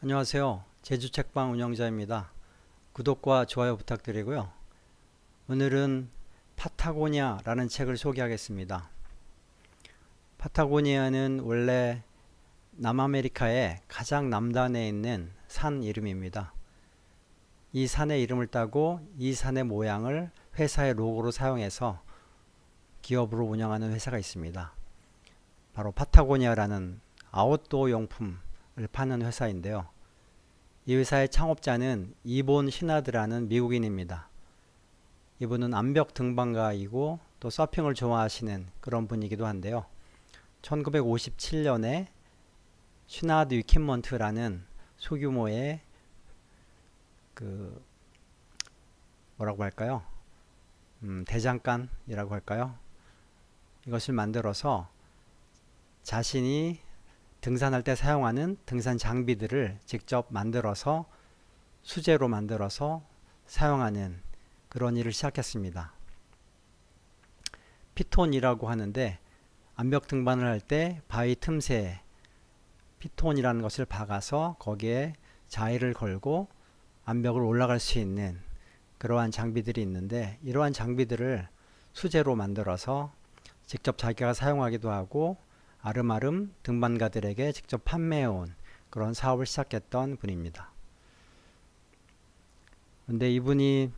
안녕하세요. 제주책방 운영자입니다. 구독과 좋아요 부탁드리고요. 오늘은 파타고니아라는 책을 소개하겠습니다. 파타고니아는 원래 남아메리카의 가장 남단에 있는 산 이름입니다. 이 산의 이름을 따고 이 산의 모양을 회사의 로고로 사용해서 기업으로 운영하는 회사가 있습니다. 바로 파타고니아라는 아웃도어 용품을 파는 회사인데요. 이 회사의 창업자는 이본 시나드라는 미국인입니다. 이분은 암벽 등반가이고 또 서핑을 좋아하시는 그런 분이기도 한데요. 1957년에 시나드 위킨먼트라는 소규모의 그 뭐라고 할까요? 대장간이라고 할까요? 이것을 만들어서 자신이 등산할 때 사용하는 등산 장비들을 직접 만들어서 수제로 만들어서 사용하는 그런 일을 시작했습니다. 피톤이라고 하는데 암벽 등반을 할 때 바위 틈새에 피톤이라는 것을 박아서 거기에 자위를 걸고 암벽을 올라갈 수 있는 그러한 장비들이 있는데, 이러한 장비들을 수제로 만들어서 직접 자기가 사용하기도 하고 아름아름 등반가들에게 직접 판매해온 그런 사업을 시작했던 분입니다. 근데 이분이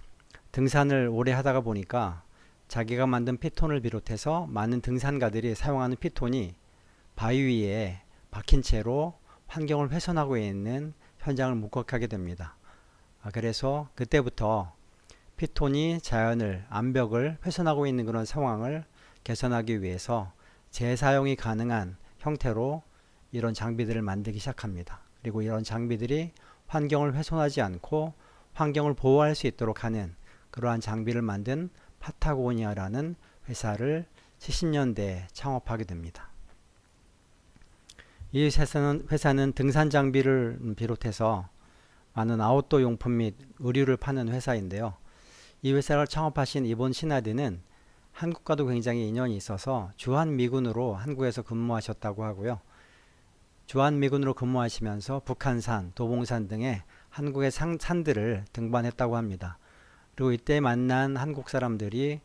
등산을 오래 하다가 보니까 자기가 만든 피톤을 비롯해서 많은 등산가들이 사용하는 피톤이 바위 위에 박힌 채로 환경을 훼손하고 있는 현장을 목격하게 됩니다. 그래서 그때부터 피톤이 자연을, 암벽을 훼손하고 있는 그런 상황을 개선하기 위해서 재사용이 가능한 형태로 이런 장비들을 만들기 시작합니다. 그리고 이런 장비들이 환경을 훼손하지 않고 환경을 보호할 수 있도록 하는 그러한 장비를 만든 파타고니아라는 회사를 70년대에 창업하게 됩니다. 이 회사는 등산 장비를 비롯해서 많은 아웃도어 용품 및 의류를 파는 회사인데요. 이 회사를 창업하신 이본 시나드는 한국과도 굉장히 인연이 있어서 주한미군으로 한국에서 근무하셨다고 하고요. 주한미군으로 근무하시면서 북한산, 도봉산 등의 한국의 산들을 등반했다고 합니다. 그리고 이때 만난 한국 사람들이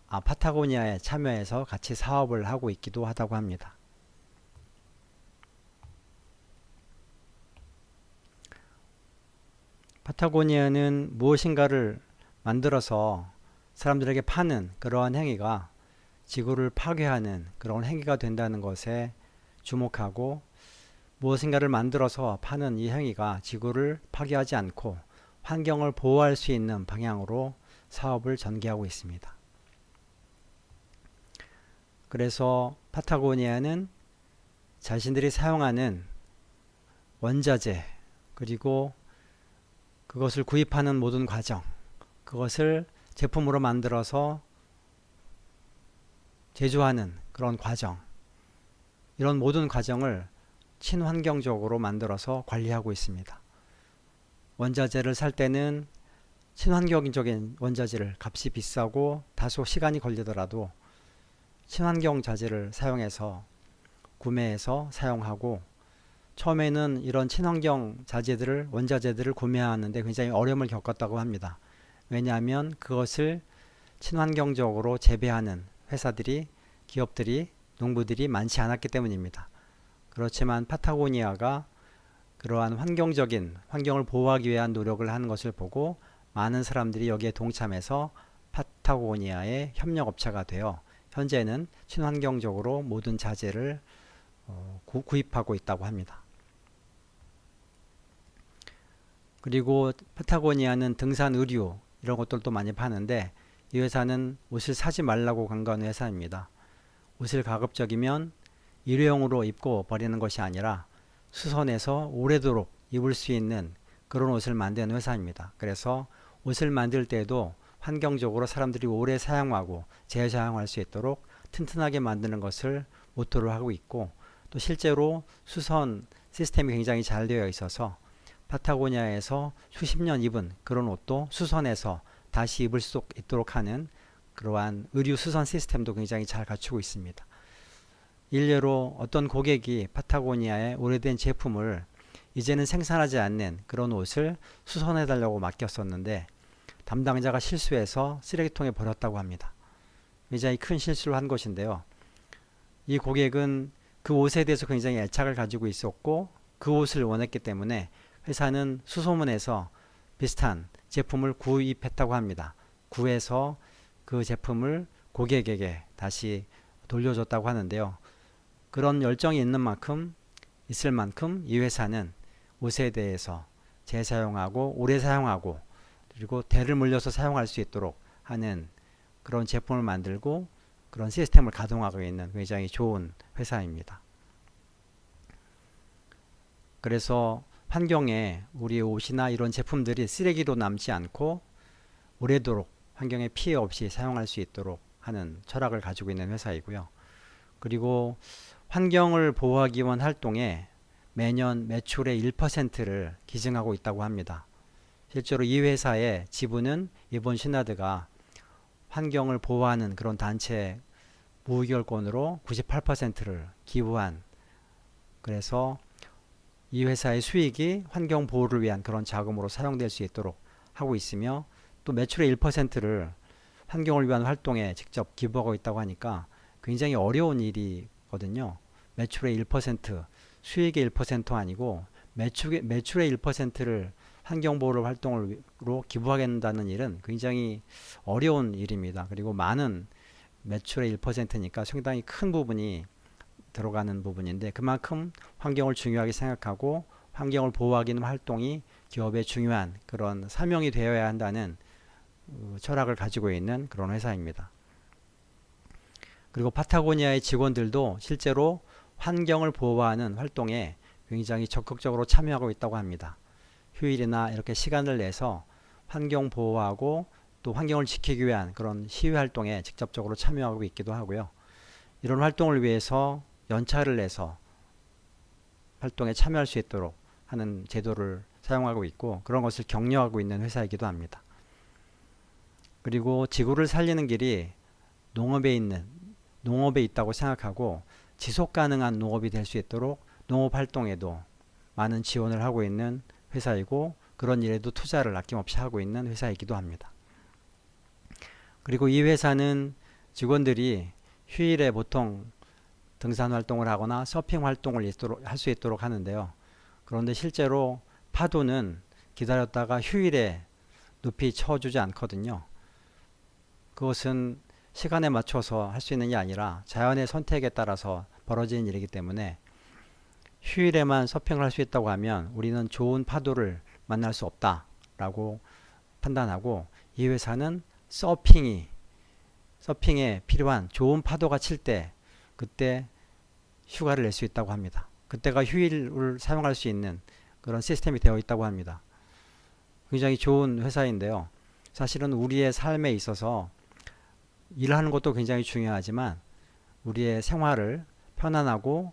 파타고니아에 참여해서 같이 사업을 하고 있기도 하다고 합니다. 파타고니아는 무엇인가를 만들어서 사람들에게 파는 그러한 행위가 지구를 파괴하는 그런 행위가 된다는 것에 주목하고, 무엇인가를 만들어서 파는 이 행위가 지구를 파괴하지 않고 환경을 보호할 수 있는 방향으로 사업을 전개하고 있습니다. 그래서 파타고니아는 자신들이 사용하는 원자재, 그리고 그것을 구입하는 모든 과정, 그것을 제품으로 만들어서 제조하는 그런 과정, 이런 모든 과정을 친환경적으로 만들어서 관리하고 있습니다. 원자재를 살 때는 친환경적인 원자재를, 값이 비싸고 다소 시간이 걸리더라도 친환경 자재를 사용해서 구매해서 사용하고, 처음에는 이런 친환경 자재들을, 원자재들을 구매하는데 굉장히 어려움을 겪었다고 합니다. 왜냐하면 그것을 친환경적으로 재배하는 회사들이, 기업들이, 농부들이 많지 않았기 때문입니다. 그렇지만 파타고니아가 그러한 환경을 보호하기 위한 노력을 하는 것을 보고 많은 사람들이 여기에 동참해서 파타고니아의 협력업체가 되어 현재는 친환경적으로 모든 자재를 구입하고 있다고 합니다. 그리고 파타고니아는 등산 의류 이런 것들도 많이 파는데, 이 회사는 옷을 사지 말라고 강조하는 회사입니다. 옷을 가급적이면 일회용으로 입고 버리는 것이 아니라 수선해서 오래도록 입을 수 있는 그런 옷을 만드는 회사입니다. 그래서 옷을 만들 때도 환경적으로 사람들이 오래 사용하고 재사용할 수 있도록 튼튼하게 만드는 것을 모토로 하고 있고, 또 실제로 수선 시스템이 굉장히 잘 되어 있어서 파타고니아에서 수십 년 입은 그런 옷도 수선해서 다시 입을 수 있도록 하는 그러한 의류 수선 시스템도 굉장히 잘 갖추고 있습니다. 일례로 어떤 고객이 파타고니아의 오래된 제품을 이제는 생산하지 않는 그런 옷을 수선해 달라고 맡겼었는데 담당자가 실수해서 쓰레기통에 버렸다고 합니다. 굉장히 큰 실수를 한 것인데요. 이 고객은 그 옷에 대해서 굉장히 애착을 가지고 있었고 그 옷을 원했기 때문에 회사는 수소문해서 비슷한 제품을 구입했다고 합니다. 구해서 그 제품을 고객에게 다시 돌려줬다고 하는데요. 그런 열정이 있을 만큼 이 회사는 옷에 대해서 재사용하고 오래 사용하고 그리고 대를 물려서 사용할 수 있도록 하는 그런 제품을 만들고 그런 시스템을 가동하고 있는 굉장히 좋은 회사입니다. 그래서 환경에 우리 옷이나 이런 제품들이 쓰레기로 남지 않고 오래도록 환경에 피해 없이 사용할 수 있도록 하는 철학을 가지고 있는 회사이고요. 그리고 환경을 보호하기 위한 활동에 매년 매출의 1%를 기증하고 있다고 합니다. 실제로 이 회사의 지분은 이번 시나드가 환경을 보호하는 그런 단체 무의결권으로 98%를 기부한, 그래서 이 회사의 수익이 환경 보호를 위한 그런 자금으로 사용될 수 있도록 하고 있으며 또 매출의 1%를 환경을 위한 활동에 직접 기부하고 있다고 하니까 굉장히 어려운 일이거든요. 매출의 1%, 수익의 1% 아니고 매출의 1%를 환경보호 활동으로 기부하겠다는 일은 굉장히 어려운 일입니다. 그리고 많은 매출의 1%니까 상당히 큰 부분이 들어가는 부분인데 그만큼 환경을 중요하게 생각하고 환경을 보호하기 위한 활동이 기업의 중요한 그런 사명이 되어야 한다는 철학을 가지고 있는 그런 회사입니다. 그리고 파타고니아의 직원들도 실제로 환경을 보호하는 활동에 굉장히 적극적으로 참여하고 있다고 합니다. 휴일이나 이렇게 시간을 내서 환경 보호하고 또 환경을 지키기 위한 그런 시위 활동에 직접적으로 참여하고 있기도 하고요. 이런 활동을 위해서 연차를 내서 활동에 참여할 수 있도록 하는 제도를 사용하고 있고 그런 것을 격려하고 있는 회사이기도 합니다. 그리고 지구를 살리는 길이 농업에 있다고 생각하고 지속 가능한 농업이 될 수 있도록 농업 활동에도 많은 지원을 하고 있는 회사이고 그런 일에도 투자를 아낌없이 하고 있는 회사이기도 합니다. 그리고 이 회사는 직원들이 휴일에 보통 등산 활동을 하거나 서핑 활동을 할 수 있도록 하는데요. 그런데 실제로 파도는 기다렸다가 휴일에 높이 쳐주지 않거든요. 그것은 시간에 맞춰서 할 수 있는 게 아니라 자연의 선택에 따라서 벌어지는 일이기 때문에 휴일에만 서핑을 할 수 있다고 하면 우리는 좋은 파도를 만날 수 없다라고 판단하고 이 회사는 서핑에 필요한 좋은 파도가 칠 때 그때 휴가를 낼 수 있다고 합니다. 그때가 휴일을 사용할 수 있는 그런 시스템이 되어 있다고 합니다. 굉장히 좋은 회사인데요. 사실은 우리의 삶에 있어서 일하는 것도 굉장히 중요하지만 우리의 생활을 편안하고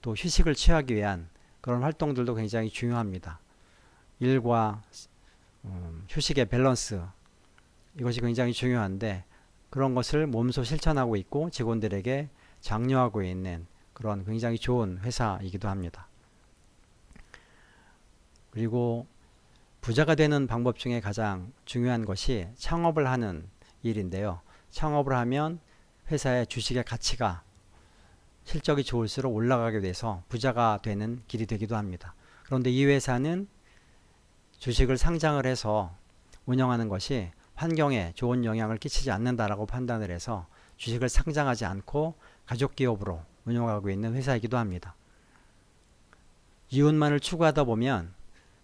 또 휴식을 취하기 위한 그런 활동들도 굉장히 중요합니다. 일과 휴식의 밸런스, 이것이 굉장히 중요한데 그런 것을 몸소 실천하고 있고 직원들에게 장려하고 있는 그런 굉장히 좋은 회사이기도 합니다. 그리고 부자가 되는 방법 중에 가장 중요한 것이 창업을 하는 일인데요. 창업을 하면 회사의 주식의 가치가 실적이 좋을수록 올라가게 돼서 부자가 되는 길이 되기도 합니다. 그런데 이 회사는 주식을 상장을 해서 운영하는 것이 환경에 좋은 영향을 끼치지 않는다라고 판단을 해서 주식을 상장하지 않고 가족기업으로 운영하고 있는 회사이기도 합니다. 이윤만을 추구하다 보면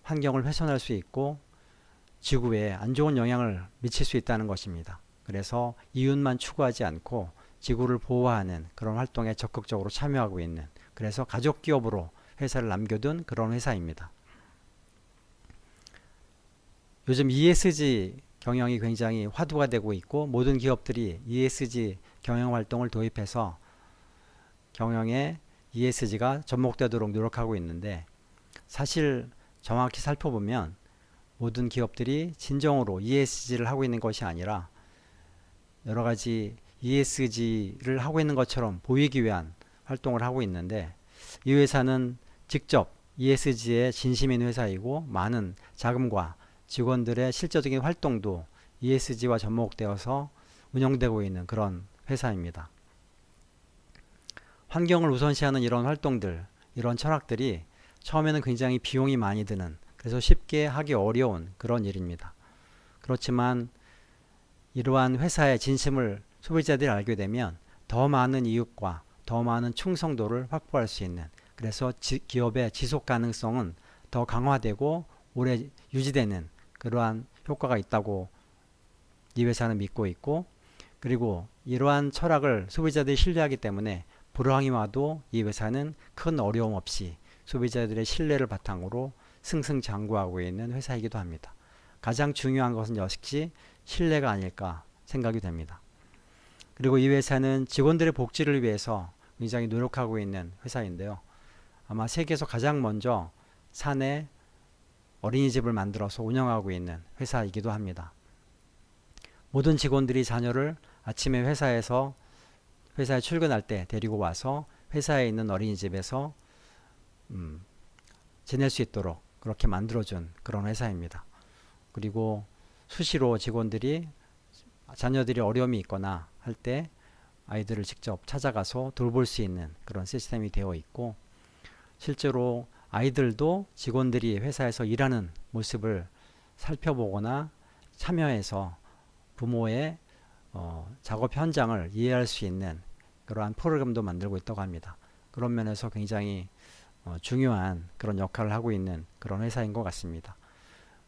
환경을 훼손할 수 있고 지구에 안 좋은 영향을 미칠 수 있다는 것입니다. 그래서 이윤만 추구하지 않고 지구를 보호하는 그런 활동에 적극적으로 참여하고 있는, 그래서 가족기업으로 회사를 남겨둔 그런 회사입니다. 요즘 ESG 경영이 굉장히 화두가 되고 있고 모든 기업들이 ESG 경영 활동을 도입해서 경영에 ESG가 접목되도록 노력하고 있는데 사실 정확히 살펴보면 모든 기업들이 진정으로 ESG를 하고 있는 것이 아니라 여러 가지 ESG를 하고 있는 것처럼 보이기 위한 활동을 하고 있는데 이 회사는 직접 ESG에 진심인 회사이고 많은 자금과 직원들의 실질적인 활동도 ESG와 접목되어서 운영되고 있는 그런 회사입니다. 환경을 우선시하는 이런 활동들, 이런 철학들이 처음에는 굉장히 비용이 많이 드는, 그래서 쉽게 하기 어려운 그런 일입니다. 그렇지만 이러한 회사의 진심을 소비자들이 알게 되면 더 많은 이익과 더 많은 충성도를 확보할 수 있는, 그래서 기업의 지속 가능성은 더 강화되고 오래 유지되는 그러한 효과가 있다고 이 회사는 믿고 있고, 그리고 이러한 철학을 소비자들이 신뢰하기 때문에 불황이 와도 이 회사는 큰 어려움 없이 소비자들의 신뢰를 바탕으로 승승장구하고 있는 회사이기도 합니다. 가장 중요한 것은 역시 신뢰가 아닐까 생각이 됩니다. 그리고 이 회사는 직원들의 복지를 위해서 굉장히 노력하고 있는 회사인데요. 아마 세계에서 가장 먼저 사내 어린이집을 만들어서 운영하고 있는 회사이기도 합니다. 모든 직원들이 자녀를 아침에 회사에 출근할 때 데리고 와서 회사에 있는 어린이집에서 지낼 수 있도록 그렇게 만들어준 그런 회사입니다. 그리고 수시로 직원들이 자녀들이 어려움이 있거나 할 때 아이들을 직접 찾아가서 돌볼 수 있는 그런 시스템이 되어 있고, 실제로 아이들도 직원들이 회사에서 일하는 모습을 살펴보거나 참여해서 부모의 작업 현장을 이해할 수 있는 그러한 프로그램도 만들고 있다고 합니다. 그런 면에서 굉장히 중요한 그런 역할을 하고 있는 그런 회사인 것 같습니다.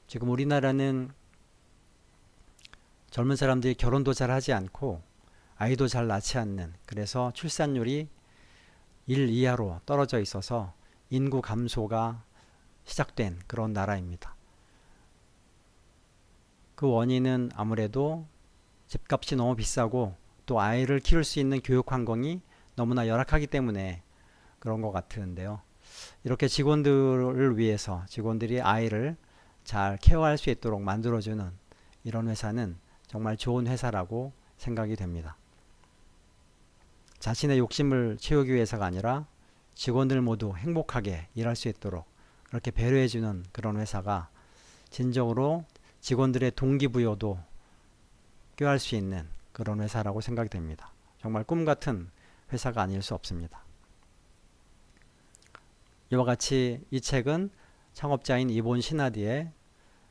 지금 우리나라는 젊은 사람들이 결혼도 잘 하지 않고 아이도 잘 낳지 않는, 그래서 출산율이 1 이하로 떨어져 있어서 인구 감소가 시작된 그런 나라입니다. 그 원인은 아무래도 집값이 너무 비싸고 또 아이를 키울 수 있는 교육 환경이 너무나 열악하기 때문에 그런 것 같은데요. 이렇게 직원들을 위해서 직원들이 아이를 잘 케어할 수 있도록 만들어주는 이런 회사는 정말 좋은 회사라고 생각이 됩니다. 자신의 욕심을 채우기 위해서가 아니라 직원들 모두 행복하게 일할 수 있도록 그렇게 배려해주는 그런 회사가 진정으로 직원들의 동기부여도 꾀할 수 있는 그런 회사라고 생각이 됩니다. 정말 꿈같은 회사가 아닐 수 없습니다. 이와 같이 이 책은 창업자인 이본 시나디의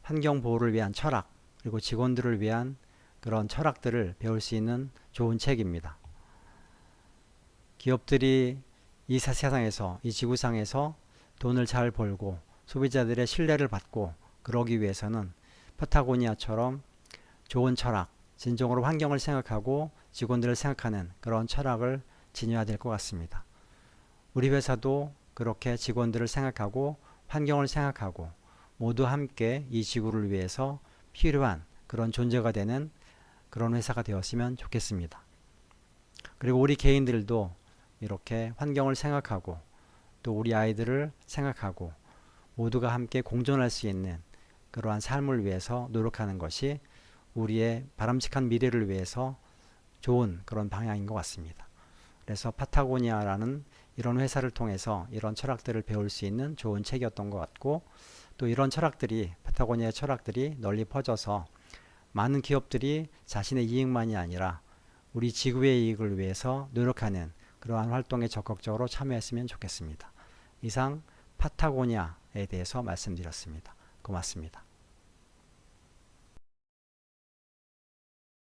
환경보호를 위한 철학, 그리고 직원들을 위한 그런 철학들을 배울 수 있는 좋은 책입니다. 기업들이 이 세상에서, 이 지구상에서 돈을 잘 벌고 소비자들의 신뢰를 받고 그러기 위해서는 파타고니아처럼 좋은 철학, 진정으로 환경을 생각하고 직원들을 생각하는 그런 철학을 지녀야 될 것 같습니다. 우리 회사도 그렇게 직원들을 생각하고 환경을 생각하고 모두 함께 이 지구를 위해서 필요한 그런 존재가 되는 그런 회사가 되었으면 좋겠습니다. 그리고 우리 개인들도 이렇게 환경을 생각하고 또 우리 아이들을 생각하고 모두가 함께 공존할 수 있는 그러한 삶을 위해서 노력하는 것이 우리의 바람직한 미래를 위해서 좋은 그런 방향인 것 같습니다. 그래서 파타고니아라는 이런 회사를 통해서 이런 철학들을 배울 수 있는 좋은 책이었던 것 같고, 또 이런 철학들이, 파타고니아의 철학들이 널리 퍼져서 많은 기업들이 자신의 이익만이 아니라 우리 지구의 이익을 위해서 노력하는 그러한 활동에 적극적으로 참여했으면 좋겠습니다. 이상 파타고니아에 대해서 말씀드렸습니다. 고맙습니다.